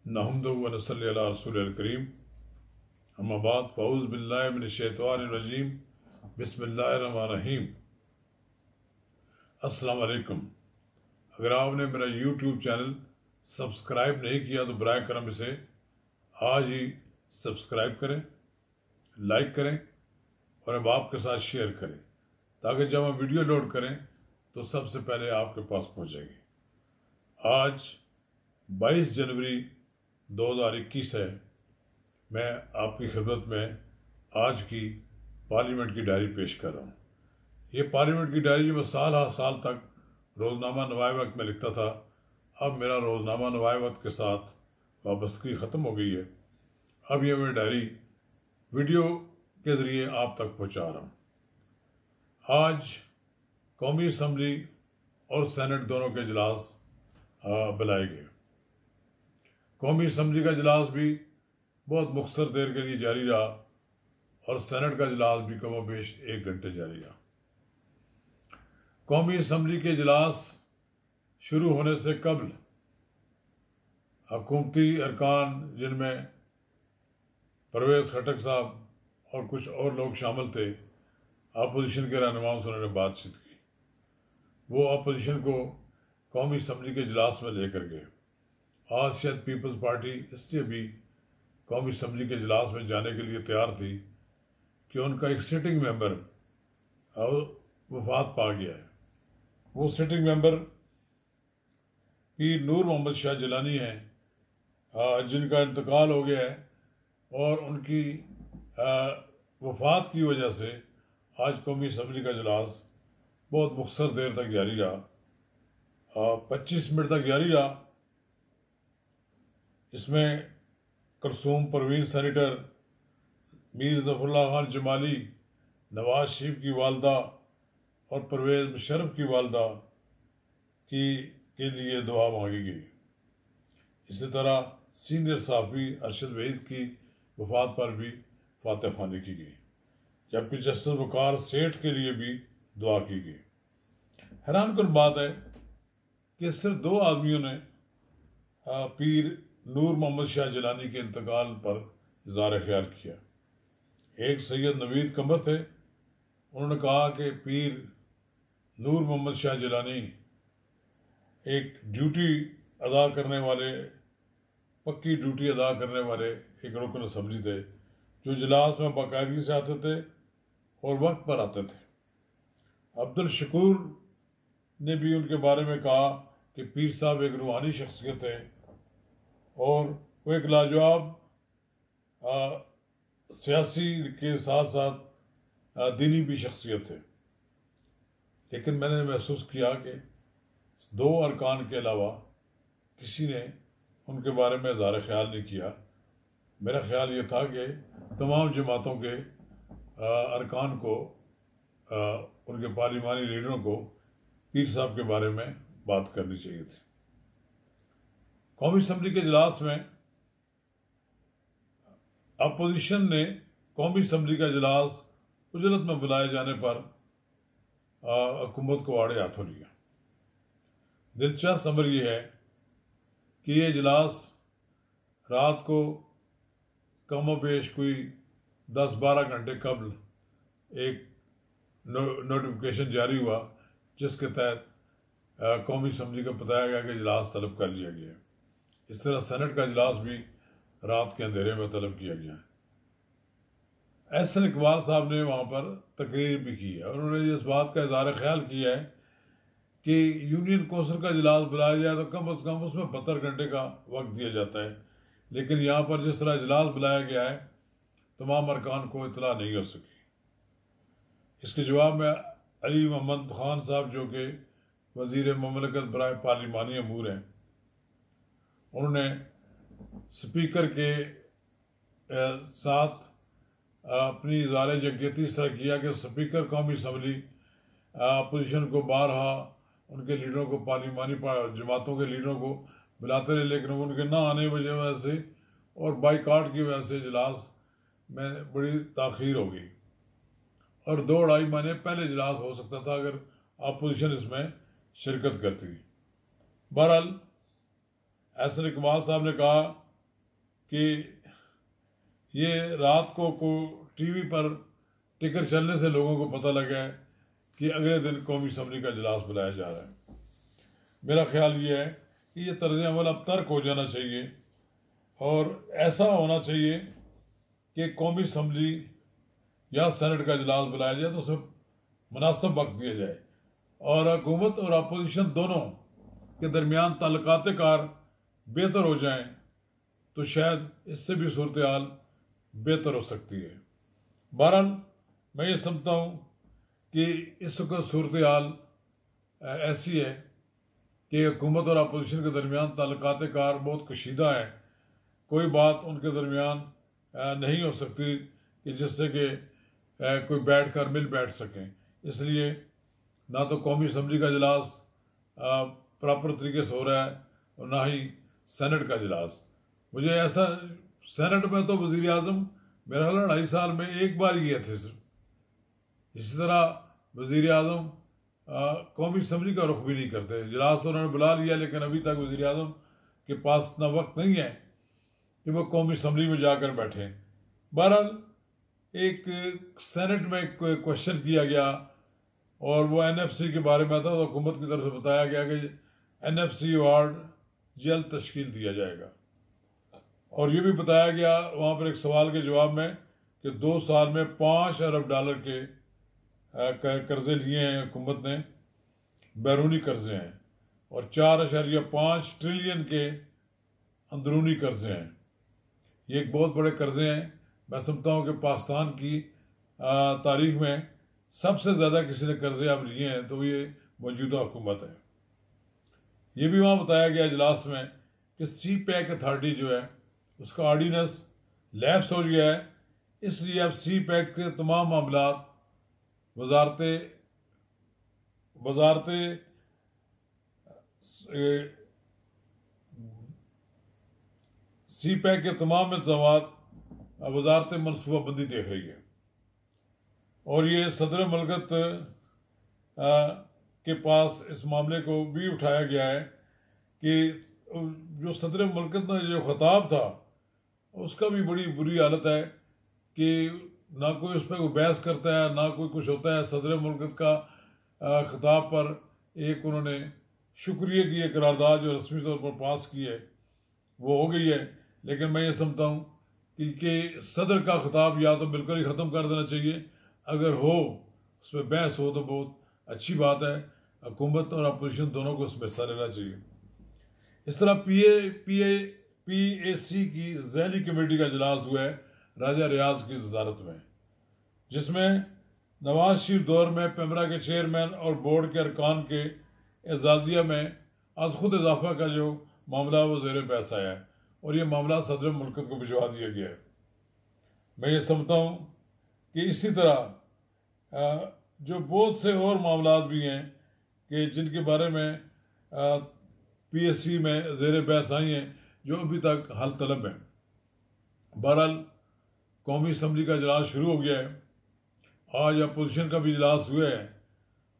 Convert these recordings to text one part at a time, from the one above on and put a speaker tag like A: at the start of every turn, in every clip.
A: नहमदुहु व नसल्ली अला रसूलिल करीम। अम्मा बाद फ़ऊज़ु बिल्लाहि मिनश शैतानिर रजीम। बिस्मिल्लाहिर रहमानिर रहीम। अस्सलाम वालेकुम। अगर आपने मेरा यूट्यूब चैनल सब्सक्राइब नहीं किया तो बराए करम इसे आज ही सब्सक्राइब करें, लाइक करें और अब आपके साथ शेयर करें ताकि जब हम वीडियो लोड करें तो सबसे पहले आपके पास पहुंचेगी। आज 22 जनवरी 2021 है। मैं आपकी खिदमत में आज की पार्लियामेंट की डायरी पेश कर रहा हूँ। ये पार्लियामेंट की डायरी जो मैं साल तक रोज़नामा नवाए वक्त में लिखता था, अब मेरा रोज़नामा नवाए वक्त के साथ वाबस्तगी ख़त्म हो गई है। अब ये मैं डायरी वीडियो के ज़रिए आप तक पहुँचा रहा हूँ। आज कौमी असम्बली और सेनेट दोनों के इजलास बुलाए गए। कौमी असम्बली का इजलास भी बहुत मुख्तसर देर के लिए जारी रहा और सेनेट का इजलास भी कमोबेश 1 घंटे जारी रहा। कौमी असम्बली के इजलास शुरू होने से कबल हुकूमती अरकान, जिनमें परवेज़ खटक साहब और कुछ और लोग शामिल थे, अपोजिशन के रहनुमाओं से उन्होंने बातचीत की। वो अपोजिशन को कौमी असम्बली के इजलास में लेकर गए। आज शायद पीपल्स पार्टी इसलिए भी कौमी असम्बली के इजलास में जाने के लिए तैयार थी कि उनका एक सिटिंग मेंबर वफात पा गया है। वो सिटिंग मेंबर पीर नूर मोहम्मद शाह जिलानी हैं, जिनका इंतकाल हो गया है और उनकी वफात की वजह से आज कौमी असम्बली का इजलास बहुत मुख्तसर देर तक जारी रहा। 25 मिनट तक जारी रहा। इसमें कुलसूम परवीन सेनेटर, मीर ज़फ़रुल्लाह खान जमाली, नवाज शरीफ की वालदा और परवेज़ मुशर्रफ की वालदा के लिए दुआ मांगी गई। इसी तरह सीनियर सहाफ़ी अरशद वहीद की वफ़ात पर भी फातह ख़्वानी की गई, जबकि जस्टिस वक़ार सेठ के लिए भी दुआ की गई। हैरानकुन बात है कि सिर्फ 2 आदमियों ने पीर नूर मोहम्मद शाह जिलानी के इंतकाल पर इज़हार ख्याल किया। एक सैयद नवीद कमर थे, उन्होंने कहा कि पीर नूर मोहम्मद शाह जिलानी एक ड्यूटी अदा करने वाले, पक्की ड्यूटी अदा करने वाले एक रुकन असम्बली थे जो इजलास में बाकायदगी से आते थे और वक्त पर आते थे। अब्दुल शकूर ने भी उनके बारे में कहा कि पीर साहब एक रूहानी शख्सियत है और वो एक लाजवाब सियासी के साथ साथ दीनी भी शख्सियत है। लेकिन मैंने महसूस किया कि 2 अरकान के अलावा किसी ने उनके बारे में इज़हार ख्याल नहीं किया। मेरा ख्याल ये था कि तमाम जमातों के अरकान को, उनके पार्लिमानी लीडरों को पीर साहब के बारे में बात करनी चाहिए थी। कौमी असम्बली के इजलास में अपोजिशन ने कौमी असम्बली का इजलास उजलत में बुलाए जाने पर हुकूमत को आड़े हाथों लिया। दिलचस्प अमर यह है कि ये इजलास रात को कमोबेश कोई 10-12 घंटे कबल एक नोटिफिकेशन जारी हुआ, जिसके तहत कौमी असम्बली को बताया गया कि इजलास तलब कर लिया गया है। इस तरह सेनेट का इजलास भी रात के अंधेरे में तलब किया गया है। एहसन इकबाल साहब ने वहाँ पर तकरीर भी की है और उन्होंने इस बात का इज़हार ख्याल किया है कि यूनियन कौंसिल का इजलास बुलाया जाए तो कम अज़ कम उसमें 72 घंटे का वक्त दिया जाता है। लेकिन यहाँ पर जिस तरह इजलास बुलाया गया है, तमाम अरकान को इतला नहीं हो सकी। इसके जवाब में अली मोहम्मद खान साहब, जो कि वज़ीर ममलकत बराए पार्लिमानी अमूर हैं, उन्होंने स्पीकर के साथ अपनी इज़हार यकजहती इस तरह किया कि स्पीकर कौमी असम्बली अपोजिशन को बारहा उनके लीडरों को, पार्लिमानी जमातों के लीडरों को बुलाते रहे, लेकिन उनके ना आने की वजह से और बाईकाट की वजह से इजलास में बड़ी ताख़ीर हो गई और 2-2.5 महीने पहले इजलास हो सकता था अगर अपोजिशन इसमें शिरकत करती। बहरहाल एहसन इकबाल साहब ने कहा कि ये रात को टीवी पर टिकर चलने से लोगों को पता लगा है कि अगले दिन कौमी असम्बली का इजलास बुलाया जा रहा है। मेरा ख्याल ये है कि ये तर्ज अमल अब तर्क हो जाना चाहिए और ऐसा होना चाहिए कि कौमी असम्बली या सेनेट का इजलास बुलाया जाए तो उसे मुनासिब वक्त दिया जाए और हुकूमत और अपोजिशन दोनों के दरमियान ताल्लुकात कार बेहतर हो जाएं तो शायद इससे भी सूरत हाल बेहतर हो सकती है। बहरहाल मैं ये समझता हूँ कि इस वक्त सूरत हाल ऐसी है कि हुकूमत और अपोजिशन के दरमियान ताल्लुकात कार बहुत कशीदा है। कोई बात उनके दरमियान नहीं हो सकती कि जिससे कि कोई बैठ कर मिल बैठ सकें। इसलिए ना तो कौमी असम्बली का इजलास प्रॉपर तरीके से हो रहा है और ना ही सेनेट का इजलास। मुझे ऐसा सेनेट में तो वज़ीर आज़म मेरा ख्याल 2.5 साल में एक बार ही गए थे सिर्फ। इसी तरह वज़ीर आज़म कौमी असम्बली का रुख भी नहीं करते। इजलास तो उन्होंने बुला लिया लेकिन अभी तक वज़ीर आज़म के पास इतना वक्त नहीं है कि वो कौमी असम्बली में जाकर बैठें। बहरहाल एक सेनेट में एक क्वेश्चन किया गया और वो NFC के बारे में था तो हुकूमत की तरफ से बताया गया कि NFC अवार्ड जल्द तश्कील दिया जाएगा और ये भी बताया गया वहाँ पर एक सवाल के जवाब में कि 2 साल में $5 अरब के कर्जे लिए हैं हुकूमत ने, बैरूनी कर्जे हैं, और 4.5 ट्रिलियन के अंदरूनी कर्जे हैं। ये एक बहुत बड़े कर्जे हैं। मैं समझता हूँ कि पाकिस्तान की तारीख में सबसे ज़्यादा किसी ने कर्जे अब लिए हैं तो ये मौजूदा हुकूमत है। ये भी वहाँ बताया गया इजलास में कि CPEC अथॉरिटी जो है उसका ऑर्डिनेंस लैप्स हो गया है, इसलिए अब CPEC के तमाम मामला CPEC के तमाम इंतज़ामात वजारत मनसूबाबंदी देख रही है और ये सदर मुल्कत के पास इस मामले को भी उठाया गया है कि जो सदर मुल्कत ने जो खिताब था उसका भी बड़ी बुरी हालत है कि ना कोई उस पर कोई बहस करता है ना कोई कुछ होता है। सदर मुल्कत का खिताब पर एक उन्होंने शुक्रिया की एक करारदाद जो रस्मी तौर पर पास की है वो हो गई है, लेकिन मैं ये समझता हूँ कि सदर का खिताब या तो बिल्कुल ही ख़त्म कर देना चाहिए, अगर हो उस पर बहस हो तो बहुत अच्छी बात है। हुकूमत और अपोजिशन दोनों को उसमें हिस्सा लेना चाहिए। इस तरह PAC की ज़ैली कमेटी का इजलास हुआ है राजा रियाज की सदारत में, जिसमें नवाज शरीफ दौर में पेमरा के चेयरमैन और बोर्ड के अरकान के एजाजिया में आज खुद इजाफा का जो मामला वो ज़ेर बहस आया है और ये मामला सदर मुल्कत को भिजवा दिया गया है। मैं ये समझता हूँ कि इसी तरह जो बहुत से और मामला भी हैं कि जिनके बारे में PAC में ज़ेर बहस आई हैं जो अभी तक हल तलब हैं। बहरहाल कौमी असम्बली का इजलास शुरू हो गया है। आज अपोजिशन का भी इजलास हुआ है।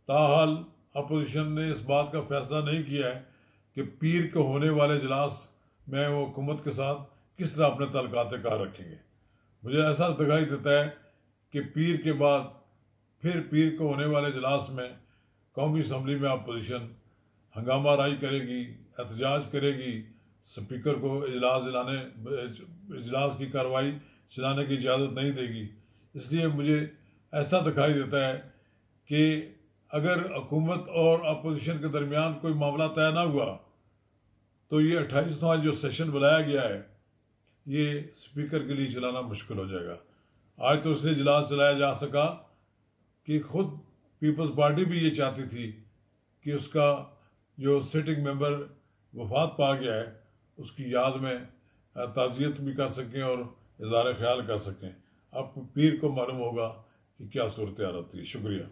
A: ताहाल अपोजिशन ने इस बात का फैसला नहीं किया है कि पीर को होने वाले इजलास में वो हुकूमत के साथ किस तरह अपने ताल्लुकात कार रखेंगे। मुझे ऐसा दिखाई देता है कि पीर के बाद फिर पीर को होने वाले इजलास में कौमी असम्बली में अपोजिशन हंगामा राई करेगी, एहतजाज करेगी, स्पीकर को इजलास की कार्रवाई चलाने की इजाज़त नहीं देगी। इसलिए मुझे ऐसा दिखाई देता है कि अगर हुकूमत और अपोजिशन के दरमियान कोई मामला तय ना हुआ तो ये 28वां जो सेशन बुलाया गया है ये स्पीकर के लिए चलाना मुश्किल हो जाएगा। आज तो इसलिए इजलास चलाया जा सका कि खुद पीपल्स पार्टी भी ये चाहती थी कि उसका जो सिटिंग मेंबर वफात पा गया है उसकी याद में ताज़ियत भी कर सकें और इज़हार ख्याल कर सकें। अब पीर को मालूम होगा कि क्या सूरत हाल होती है। शुक्रिया।